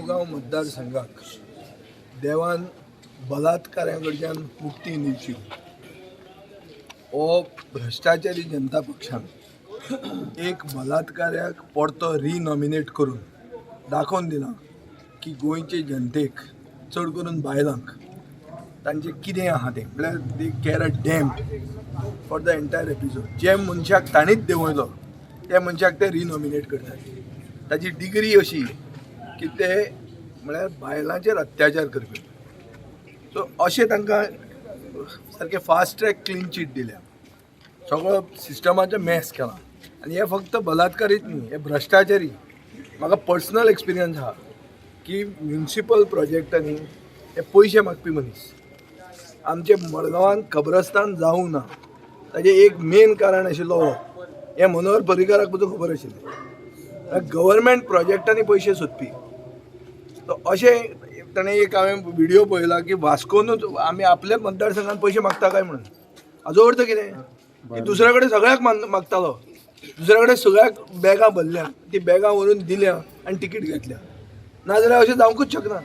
मुरमुगांव मतदारसंघाक देवान बलात्काऱ्यां कडच्यान मुक्ती दिवची हो भ्रष्टाचारी जनता पक्षान एक बलात्काऱ्याक परतो रिनॉमिनेट करून दाखोवन दिला की गोंयचे जनतेक चड करून बायलांक तांचे कितें आहा तें म्हळ्यार दे care a damn for the entire episode. जे मनशाक ताणीच देंवयलो त्या मनशाक ते रिनॉमिनेट करतात. ताची डिग्री अशी की ते म्हळ्यार बायलांचेर अत्याचार करपी. सो अशें तांकां सारकें फास्ट ट्रॅक क्लीन चीट दिल्या. सगळो सिस्टमाचो मॅस केला. आनी हे फक्त बलात्कारीच न्ही, हे भ्रश्टाचारी. म्हाका पर्सनल एक्सपिरियन्स आहा की म्युनिसिपल प्रोजेक्टांनी हे पयशे मागपी मनीस आमचे मडगांवांत कब्रस्तान जावंक ना. ताजें एक मेन कारण आशिल्लो हो. हे मनोहर पर्रीकाराक पसून खबर आशिल्लें. गव्हर्मेंट प्रोजेक्टांनी पयशे सोदपी. तो अशें ताणें एक हांवें व्हिडियो पळयला की वास्कोनूच आमी आपल्या मतदारसंघात पयशे मागता काय म्हणून. हाजो अर्थ कितें की दुसरे कडेन सगळ्याक मागतालो. दुसरे कडेन सगळ्याक बॅगां भरल्या, ती बॅगां व्हरून दिल्या आनी तिकीट घेतल्या. नाजाल्यार अशें जावंकूच शकना.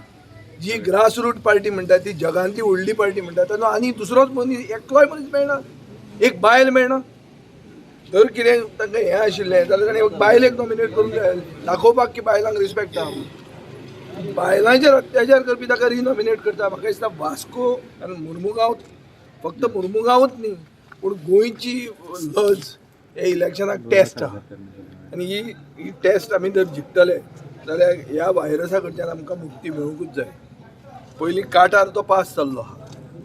जी ग्रास रूट पार्टी म्हणटा ती जगांतली व्हडली पार्टी म्हणटा तातूंत आनी दुसरोच मनीस एकलोय मनीस मेळना, एक बायल मेळना. जर कितें तांकां हें आशिल्लें जाल्यार ताणें एक बायलेक नॉमिनेट करूंक जाय, दाखोवपाक की बायलांक रिस्पेक्ट आहा. बायलांचेर अत्याचार करपी ताका रिनॉमिनेट करता. म्हाका दिसता वास्को आनी मुरमुगांव, फक्त मुरमुगांवूच न्ही पूण गोंयची लज हे इलेक्शनाक टेस्ट आहा. आनी ही टेस्ट आमी जर जिखतले जाल्यार ह्या व्हायरसा कडच्यान आमकां मुक्ती मेळोंकूच जाय. पयलीं काटार तो पास जाल्लो आहा.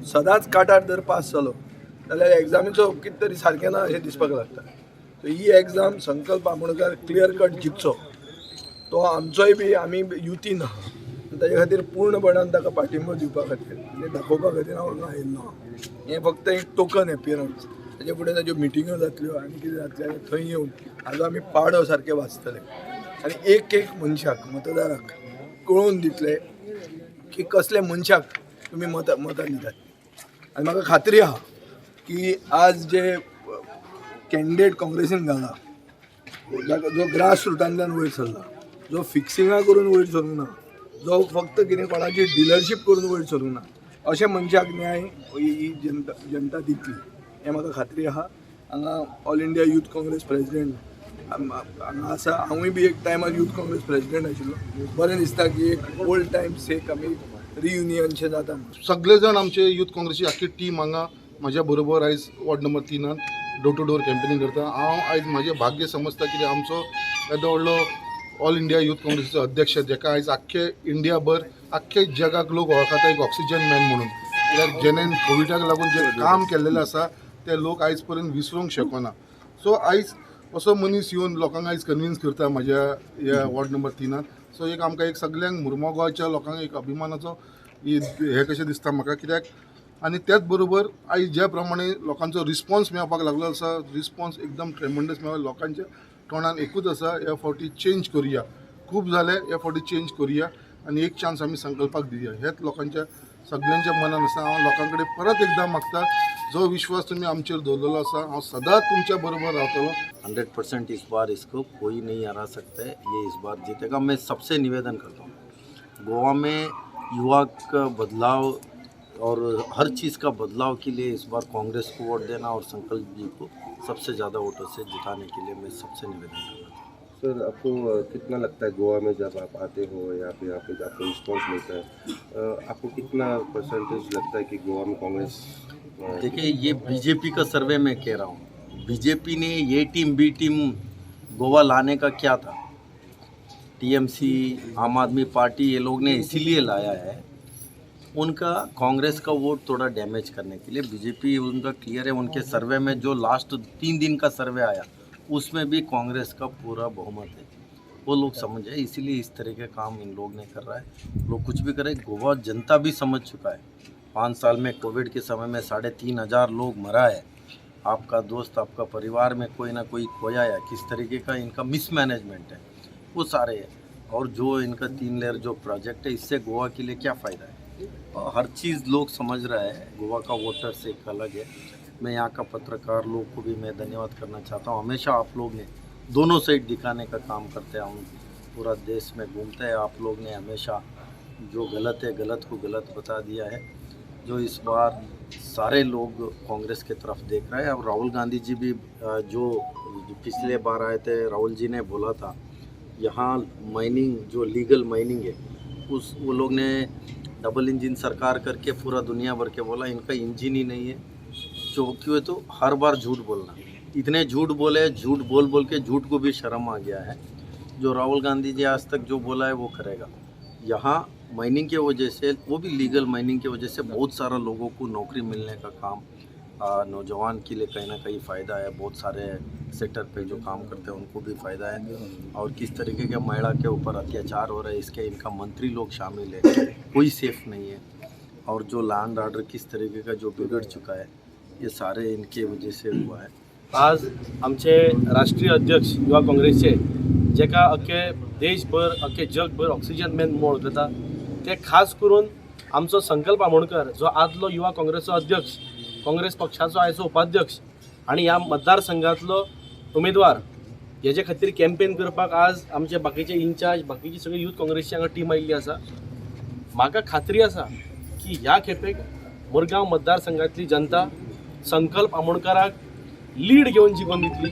सदांच काटार जर पास जालो जाल्यार एग्जामीचो कितें तरी सारकें ना अशें दिसपाक लागता. सो ही एग्जाम संकल्प आमोणकार क्लियर कट जिखचो. तो आमचोय बी आमी युतीन आहा. ताजे खातीर पूर्णपणान ताका पाठिंबो दिवपा खातीर आनी दाखोवपा खातीर हांव हांगा आयिल्लो. हें फक्त एक टोकन एपियरन्स. ताजे फुडें ताज्यो मिटिंग्यो जातल्यो आनी कितें जातलें आनी थंय येवन हाजो आमी पाडो सारके वाचतले आनी एक एक मनशाक मतदाराक कळोवन दितले की कसले मनशाक तुमी मतां दितात. आनी म्हाका खात्री आहा की आज जे कॅन्डिडेट काँग्रेसीन घाला, जो ग्रास रुटांतल्यान वयर सरला, जो फिक्सिंगां करून वयर सरूंक ना, जो फक्त कितें कोणाची डिलरशीप करून वयर सरूंक ना, अशा मनशाक न्याय ही जनता दितली हें म्हाका खात्री आहा. हांगा all India youth Congress president हांगा आसा. हांवूय बी एक टायमार यूथ काँग्रेस प्रेसिडेंट आशिल्लो. बरें दिसता की एक ओल्ड टायम्स एक आमी रियुनियनशें जाता. सगळे जाण आमचे यूथ काँग्रेसची आख्खी टीम हांगा म्हज्या बरोबर आयज ward number 3 door to door campaigning करता. हांव आयज म्हाजें भाग्य समजता की आमचो येदो व्हडलो ऑल इंडिया यूथ काँग्रेसीचो अध्यक्ष जेका आयज आख्खे इंडियाभर आख्खे जगाक लोक वळखता एक ऑक्सिजन मॅन म्हणून. कित्याक जेणेन कोविडाक लागून जे काम केल्लेलें आसा ते लोक आयज पर्यंत विसरूंक शकना. सो आयज असो मनीस येवन लोकांक आयज कन्विन्स करता म्हाज्या ह्या वॉर्ड नंबर 3. सो एक आमकां एक सगळ्यांक मुरमुगांवच्या लोकांक एक अभिमानाचो हे कशें दिसता म्हाका. कित्याक आनी त्याच बरोबर आयज ज्या प्रमाणे लोकांचो रिस्पॉन्स मेळपाक लागलो आसा, रिस्पॉन्स एकदम ट्रेमंडस मेळ्ळा. लोकांच्या तोंडान एकूच आसा, ह्या फावटी चेंज करुया. खूब जालें, ह्या फावटी चेंज करुया आनी एक चान्स आमी संकल्पाक दिवया. हेच लोकांच्या सगळ्यांच्या मनान आसा. हांव लोकां कडेन परत एकदां मागता, जो विश्वास तुमी आमचेर दवरलेलो आसा हांव सदांच तुमच्या बरोबर रावतलो. 100% इस बार इसको कोई नहीं हरा सकता है. ये इस बार जीतेगा. मैं सबसे निवेदन करता हूँ, गोवा में युवा का बदलाव और हर चीज़ का बदलाव के लिए इस बार कांग्रेस को वोट देना और संकल्प जी को सबसे ज़्यादा वोटों से जिताने के लिए मैं सबसे निवेदन करता हूँ. सर, आपको कितना लगता है गोवा में जब आप आते हो या फिर यहाँ पे आपको रिस्पॉन्स मिलता है, आपको कितना परसेंटेज लगता है कि गोवा में कांग्रेस? देखिए, ये बीजेपी का सर्वे मैं कह रहा हूँ. बीजेपी ने ये टीम बी टीम गोवा लाने का क्या था. टीएमसी, आम आदमी पार्टी, ये लोग ने इसीलिए लाया है उनका कांग्रेस का वोट थोड़ा डैमेज करने के लिए. बीजेपी उनका क्लियर है. उनके सर्वे में जो लास्ट 3 दिन का सर्वे आया उसमें भी कांग्रेस का पूरा बहुमत है. वो लोग समझ जाए, इसीलिए इस तरह के काम इन लोग ने कर रहा है. लोग कुछ भी करें, गोवा जनता भी समझ चुका है. 5 साल में कोविड के समय में 3,500 लोग मरा है. आपका दोस्त, आपका परिवार में कोई ना कोई खोया है. किस तरीके का इनका मिसमैनेजमेंट है वो सारे है. और जो इनका 3 लेयर जो प्रोजेक्ट है, इससे गोवा के लिए क्या फ़ायदा है. हर चीज़ लोग समझ रहा है. गोवा का वोटर से एक अलग है. मैं यहाँ का पत्रकार लोग को भी मैं धन्यवाद करना चाहता हूँ. हमेशा आप लोग ने दोनों साइड दिखाने का काम करते हैं. पूरा देश में घूमता है। आप लोग ने हमेशा जो गलत है गलत को गलत बता दिया है। जो इस बार सारे लोग कांग्रेस की तरफ देख रहे हैं। अब राहुल गांधी जी भी जो पिछले बार आए थे, राहुल जी ने बोला था यहाँ माइनिंग जो लीगल माइनिंग है वो लोग ने डबल इंजन सरकार करके पूरा दुनिया भर के बोला इनका इंजन ही नहीं है। जो क्यों है तो हर बार झूठ बोलना, इतने झूठ बोले, झूठ बोल बोल के झूठ को भी शर्म आ गया है। जो राहुल गांधी जी आज तक जो बोला है वो करेगा। यहाँ माइनिंग के वजह से, वो भी लीगल माइनिंग की वजह से बहुत सारा लोगों को नौकरी मिलने का काम, नौजवान के लिए कहीं ना कहीं फ़ायदा है। बहुत सारे सेक्टर पे जो काम करते हैं उनको भी फ़ायदा है। और किस तरीके के महिला के ऊपर अत्याचार हो रहा है इसके इनका मंत्री लोग शामिल है, कोई सेफ नहीं है। और जो लैंड ऑर्डर किस तरीके का जो बिगड़ चुका है ये सारे इनके वजह से हुआ है। आज आमचे राष्ट्रीय अध्यक्ष युवा काँग्रेसचे जेका अख्खे देशभर अख्खे जगभर ऑक्सिजन मॅन म्हूण वळखता ते खास करून आमचो संकल्प आमोणकर जो आदलो युवा काँग्रेसचो अध्यक्ष, काँग्रेस पक्षाचो आयचो उपाध्यक्ष आणि ह्या मतदारसंघातलो उमेदवार हेजे खातीर कॅम्पेन करपाक आज आमचे बाकीचे इन्चार्ज, बाकीची सगळी यूथ काँग्रेसची हांगा टीम आयिल्ली आसा। म्हाका खात्री आसा की ह्या खेपेक मुरगांव मतदारसंघातली जनता संकल्प आमोणकराक लीड घेवन जिखून दितली।